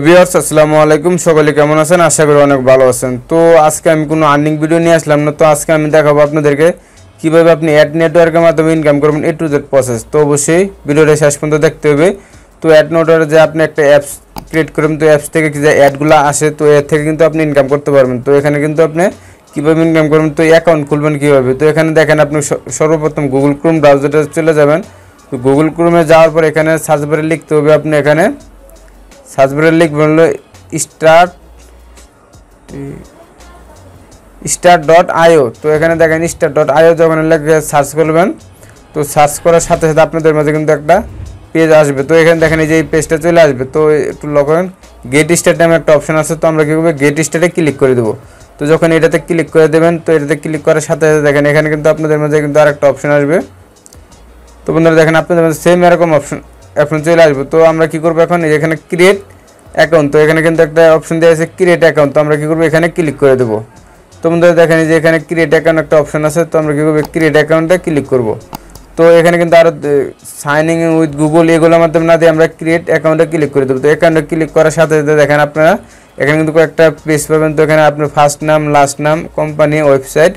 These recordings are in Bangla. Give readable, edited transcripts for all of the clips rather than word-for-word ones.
ভিউয়ার্স আসসালামু আলাইকুম, সকলে কেমন আছেন? আশা করি অনেক ভালো আছেন। তো আজকে আমি কোনো আর্নিং ভিডিও নিয়ে আসলাম না। তো আজকে আমি দেখাবো আপনাদেরকে কিভাবে আপনি অ্যাড নেটওয়ার্কের মাধ্যমে ইনকাম করবেন, A to Z প্রসেস। তো অবশ্যই ভিডিওটা শেষ পর্যন্ত দেখতে হবে। তো অ্যাড নেটওয়ার্কে যে আপনি একটা অ্যাপস ক্রিয়েট করবেন, তো অ্যাপস থেকে যে অ্যাডগুলো আসে, তো এর থেকে কিন্তু আপনি ইনকাম করতে পারবেন। তো এখানে কিন্তু আপনি কীভাবে ইনকাম করবেন, তো অ্যাকাউন্ট খুলবেন কীভাবে। তো এখানে দেখেন, আপনি সর্বপ্রথম গুগল ক্রোম ব্রাউজারে চলে যাবেন। তো গুগল ক্রোমে যাওয়ার পর এখানে সার্চ বারে লিখতে হবে, আপনি এখানে সার্চ বারে লিখবেন হলো start.io। তো এখানে দেখেন start.io যখন লিখে সার্চ করবেন, তো সার্চ করার সাথে সাথে আপনাদের মাঝে কিন্তু একটা পেজ আসবে। তো এখানে দেখেন এই যে এই পেজটা চলে আসবে। তো একটু লক্ষ্য করেন, গেট স্টার্ট নামে একটা অপশন আছে। তো আমরা কী করবো, গেট স্টার্টে ক্লিক করে দেবো। তো যখন এটাতে ক্লিক করে দেবেন, তো এটাতে ক্লিক করার সাথে সাথে দেখেন এখানে কিন্তু আপনাদের মাঝে কিন্তু আরেকটা অপশন আসবে। তো বন্ধুরা দেখেন আপনাদের মাঝে সেম এরকম অপশন চলে আসবে। তো আমরা কী করবো, এখন এখানে ক্রিয়েট অ্যাকাউন্ট, তো এখানে কিন্তু একটা অপশন দেওয়া আছে ক্রিয়েট অ্যাকাউন্ট। তো আমরা কী করবো, এখানে ক্লিক করে দেবো। তো বন্ধুরা দেখেন যে এখানে ক্রিয়েট অ্যাকাউন্ট একটা অপশন আছে। তো আমরা কী করবো, ক্রিয়েট অ্যাকাউন্টে ক্লিক করব। তো এখানে কিন্তু আরও সাইনিং ইন উইথ গুগল এগুলোর মাধ্যমে না দিয়ে আমরা ক্রিয়েট অ্যাকাউন্টে ক্লিক করে দেবো। তো অ্যাকাউন্টে ক্লিক করার সাথে সাথে দেখেন আপনারা এখানে কিন্তু কয়েকটা পেজ পাবেন। তো এখানে আপনার ফার্স্ট নাম, লাস্ট নাম, কোম্পানি, ওয়েবসাইট,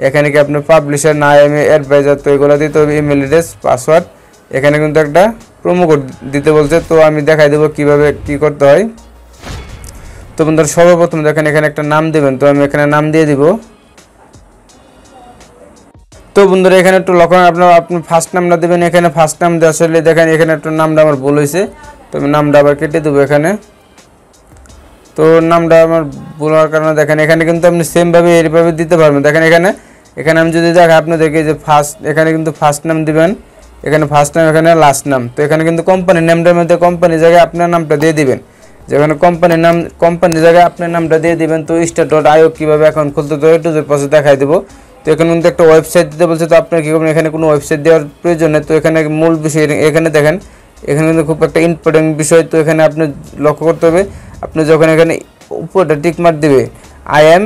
এখানে কি আপনার পাবলিশার, না অ্যাডভাইজার, তো এগুলো দিতে হবে, ইমেল অ্যাড্রেস, পাসওয়ার্ড। এখানে কিন্তু একটা প্রোমো কোড দিতে বলছে। তো আমি দেখাই দেবো কীভাবে কী করতে হয়। তো বন্ধুরা সর্বপ্রথম দেখেন এখানে একটা নাম দেবেন। তো আমি এখানে নাম দিয়ে দিব। তো বন্ধুরা এখানে একটু লক্ষ্য আপনি ফার্স্ট নামটা দেবেন। এখানে ফার্স্ট নাম দিয়ে আসলে দেখেন এখানে একটু নামটা আমার ভুল হয়েছে। তো আমি নামটা আবার কেটে দেবো এখানে। তো নামটা আমার ভুল হওয়ার কারণে দেখেন এখানে কিন্তু আপনি সেমভাবে এইভাবে দিতে পারবেন। দেখেন এখানে আমি যদি দেখেন আপনাদেরকে যে এখানে কিন্তু ফার্স্ট নাম দিবেন, এখানে ফার্স্ট নাম, এখানে লাস্ট নাম। তো এখানে কিন্তু কোম্পানির নামটার মধ্যে কোম্পানির জায়গায় আপনার নামটা দিয়ে দিবেন। যেখানে কোম্পানির জায়গায় আপনার নামটা দিয়ে দিবেন। তো start.io কীভাবে অ্যাকাউন্ট খুলতে তো একটু প্রসেস দেখাই দেবো। তো এখানে কিন্তু একটা ওয়েবসাইট দিতে বলছে। তো আপনার কী করবেন, এখানে কোনো ওয়েবসাইট দেওয়ার প্রয়োজন নেই। তো এখানে মূল বিষয় এখানে দেখেন এখানে কিন্তু খুব একটা ইম্পর্টেন্ট বিষয়। তো এখানে আপনি লক্ষ্য করতে হবে, আপনি যখন এখানে উপরটা টিকমার্ক দেবে আই এম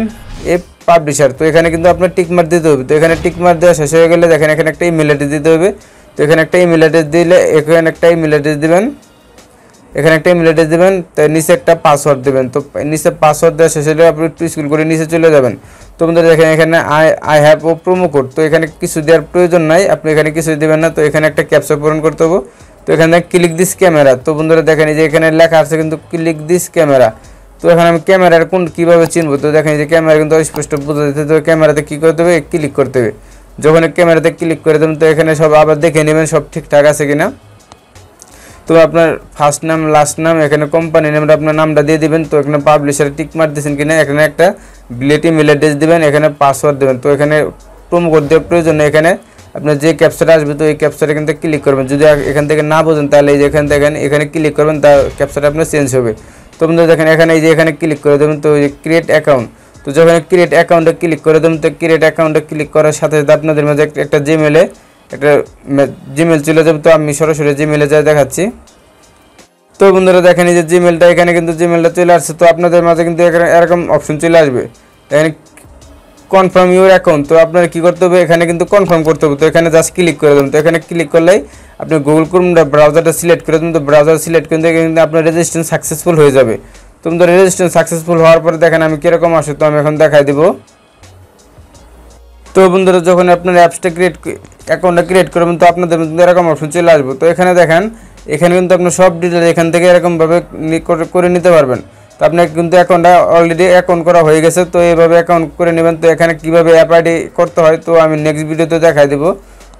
এ পাবলিশার, তো এখানে কিন্তু আপনার টিকমার্ক দিতে হবে। তো এখানে টিকমার্ক দেওয়া শেষ হয়ে গেলে দেখেন এখানে একটা ইমেল অ্যাড্রেস দিতে হবে। তো এখানে একটা ইমেল অ্যাড্রেস দিলে এখানে একটা ইমেল অ্যাড্রেস দিবেন, এখানে একটা ইমেল অ্যাড্রেস দেবেন। তো নিচে একটা পাসওয়ার্ড দেবেন। তো নিচে পাসওয়ার্ড দেওয়া শেষ হলে আপনি একটু স্ক্রল করে নিচে চলে যাবেন। তো বন্ধুরা দেখেন এখানে আই হ্যাভ ও প্রোমো কোড। তো এখানে কিছু দেওয়ার প্রয়োজন নাই, আপনি এখানে কিছু দেবেন না। তো এখানে একটা ক্যাপচা পূরণ করতে হবে। তো এখানে ক্লিক দিস ক্যামেরা। তো বন্ধুরা দেখেন এই যে এখানে লেখা আছে কিন্তু ক্লিক দিস ক্যামেরা। তো এখানে আমি ক্যামেরার কীভাবে চিনবো, তো দেখেন যে ক্যামেরা কিন্তু স্পষ্ট বোঝা যাচ্ছে। তো ক্যামেরাতে কী করতে হবে, ক্লিক করতে হবে। যখন ক্যামেরাতে ক্লিক করে দেবেন, তো এখানে সব আবার দেখে নেবেন সব ঠিকঠাক আছে কিনা। তো আপনার ফার্স্ট নাম, লাস্ট নাম, এখানে কোম্পানি নামটা আপনার নামটা দিয়ে দিবেন। তো এখানে পাবলিশারে টিক মার দিয়েছেন কিনা, এখানে একটা বিলেট ইমেল অ্যাড্রেস দেবেন, এখানে পাসওয়ার্ড দেবেন। তো এখানে প্রোমো কোড দেওয়ার প্রয়োজন নেই। এখানে আপনার যে ক্যাপচাটা আসবে, তো এই ক্যাপচাটা কিন্তু ক্লিক করবেন। যদি এখান থেকে না বোঝেন তাহলে এই যে এখানে ক্লিক করবেন, তার ক্যাপচাটা আপনার চেঞ্জ হবে। তো বন্ধুরা দেখেন এখানে এই যে এখানে ক্লিক করে দেবেন। তো এই ক্রিয়েট অ্যাকাউন্ট, তো যখন ক্রিয়েট অ্যাকাউন্টে ক্লিক করে দেবেন, তো ক্রিয়েট অ্যাকাউন্টে ক্লিক করার সাথে সাথে আপনাদের মাঝে একটা জিমেল চলে যাবে। তো আমি সরাসরি জিমেলে যাই দেখাচ্ছি। তো বন্ধুরা দেখেন এই যে জিমেলটা, এখানে কিন্তু জিমেলটা চলে আসছে। তো আপনাদের মাঝে কিন্তু এখানে এরকম অপশন চলে আসবে, এখানে কনফার্ম ইউর অ্যাকাউন্ট। তো আপনার কী করতে হবে, এখানে কিন্তু কনফার্ম করতে হবে। তো এখানে জাস্ট ক্লিক করে দেবেন। তো এখানে ক্লিক করলেই আপনি গুগল ক্রোমটা ব্রাউজারটা সিলেক্ট করে দেবেন। তো ব্রাউজার সিলেক্ট করে কিন্তু আপনার রেজিস্ট্রেশন সাকসেসফুল হয়ে যাবে। তো বন্ধুরা রেজিস্ট্রেশন সাকসেসফুল হওয়ার পরে দেখেন আমি কীরকম আসে, তো আমি এখন দেখাই দেবো। তো বন্ধুরা যখন আপনার অ্যাকাউন্টটা ক্রিয়েট করবেন, তো আপনাদের এরকম অপশন চলে আসবে। তো এখানে দেখেন এখানে কিন্তু আপনার সব ডিটেল এখান থেকে এরকমভাবে করে নিতে পারবেন। তো আপনার কিন্তু অ্যাকাউন্টটা অলরেডি অ্যাকাউন্ট করা হয়ে গেছে। তো এইভাবে অ্যাকাউন্ট করে নেবেন। তো এখানে কীভাবে অ্যাপ আইডি করতে হয়, তো আমি নেক্সট ভিডিওতে দেখাই দেবো।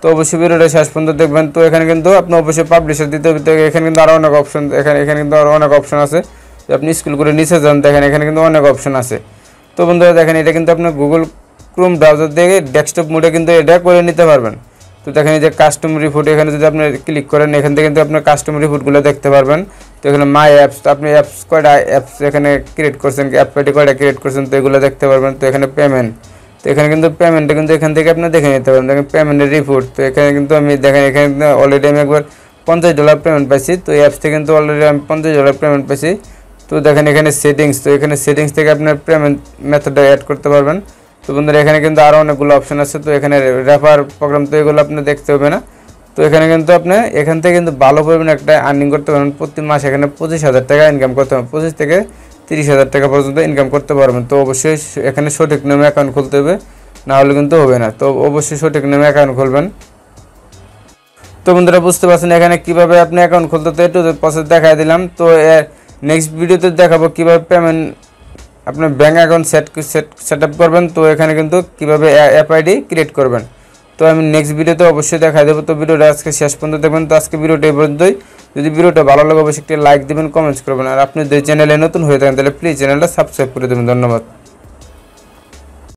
তো অবশ্যই ভিডিওটা শেষ পর্যন্ত দেখবেন। তো এখানে কিন্তু আপনি অবশ্যই পাবলিশার দিতে হবে। তো এখানে কিন্তু আরও অনেক অপশন, এখানে কিন্তু আরও অনেক অপশন আছে। আপনি স্ক্রল করে নিচে যান, দেখেন এখানে কিন্তু অনেক অপশন আছে। তো বন্ধুরা দেখেন এটা কিন্তু আপনার গুগল ক্রোম ব্রাউজার থেকে ডেস্কটপ মোডে কিন্তু এটা করে নিতে পারবেন। তো দেখেন এই যে কাস্টম রিপোর্ট, এখানে যদি আপনি ক্লিক করেন, এখান থেকে কিন্তু আপনার কাস্টম রিপোর্টগুলো দেখতে পারবেন। তো এখানে মাই অ্যাপস, তো আপনি কয়টা অ্যাপস এখানে ক্রিয়েট করছেন, অ্যাপ আইডি কয়টা ক্রিয়েট করছেন, তো এগুলো দেখতে পারবেন। তো এখানে পেমেন্ট, তো এখানে কিন্তু পেমেন্টটা কিন্তু এখান থেকে আপনি দেখে নিতে পারবেন। দেখেন পেমেন্টের রিপোর্ট, তো এখানে কিন্তু আমি দেখেন এখানে অলরেডি আমি একবার $50 পেমেন্ট পাইছি। তো এই অ্যাপস থেকে কিন্তু অলরেডি আমি $50 পেমেন্ট পাইছি। তো দেখেন এখানে সেটিংস, তো এখানে সেটিংস থেকে আপনার পেমেন্ট মেথডটা অ্যাড করতে পারবেন। তো বন্ধুরা এখানে কিন্তু আরও অনেকগুলো অপশন আছে। তো এখানে রেফার প্রোগ্রাম, তো এগুলো আপনি দেখতে হবে না। তো তো এখানে কিন্তু আপনি এখান থেকে কিন্তু ভালো পরিমাণে একটা আর্নিং করতে পারবেন। প্রতি মাসে এখানে 25,000 টাকা ইনকাম করতে পারবেন, 25 থেকে 30,000 টাকা পর্যন্ত ইনকাম করতে পারবেন। তো অবশ্যই এখানে সঠিক নিয়মে অ্যাকাউন্ট খুলতে হবে, না হলে কিন্তু হবে না। তো অবশ্যই সঠিক নিয়মে অ্যাকাউন্ট খুলবেন। তো বন্ধুরা বুঝতে পারছেন এখানে কিভাবে আপনি অ্যাকাউন্ট খুলতে, তো একটু প্রসেস দেখাই দিলাম। তো নেক্সট ভিডিওতে দেখাবো কিভাবে পেমেন্ট আপনার ব্যাঙ্ক অ্যাকাউন্ট সেট আপ করবেন। তো এখানে কিন্তু কিভাবে অ্যাপ আইডি ক্রিয়েট করবেন, তো আমি নেক্সট ভিডিওতে অবশ্যই দেখাই দেবো। তো ভিডিওটা আজকে শেষ পর্যন্ত দেখবেন। তো আজকে ভিডিওটা এই পর্যন্তই। যদি ভিডিওটা ভালো লাগে অবশ্যই একটি লাইক দেবেন, কমেন্টস করবেন। আর আপনি যদি চ্যানেলে নতুন হয়ে থাকেন তাহলে প্লিজ চ্যানেলটা সাবস্ক্রাইব করে দেবেন। ধন্যবাদ।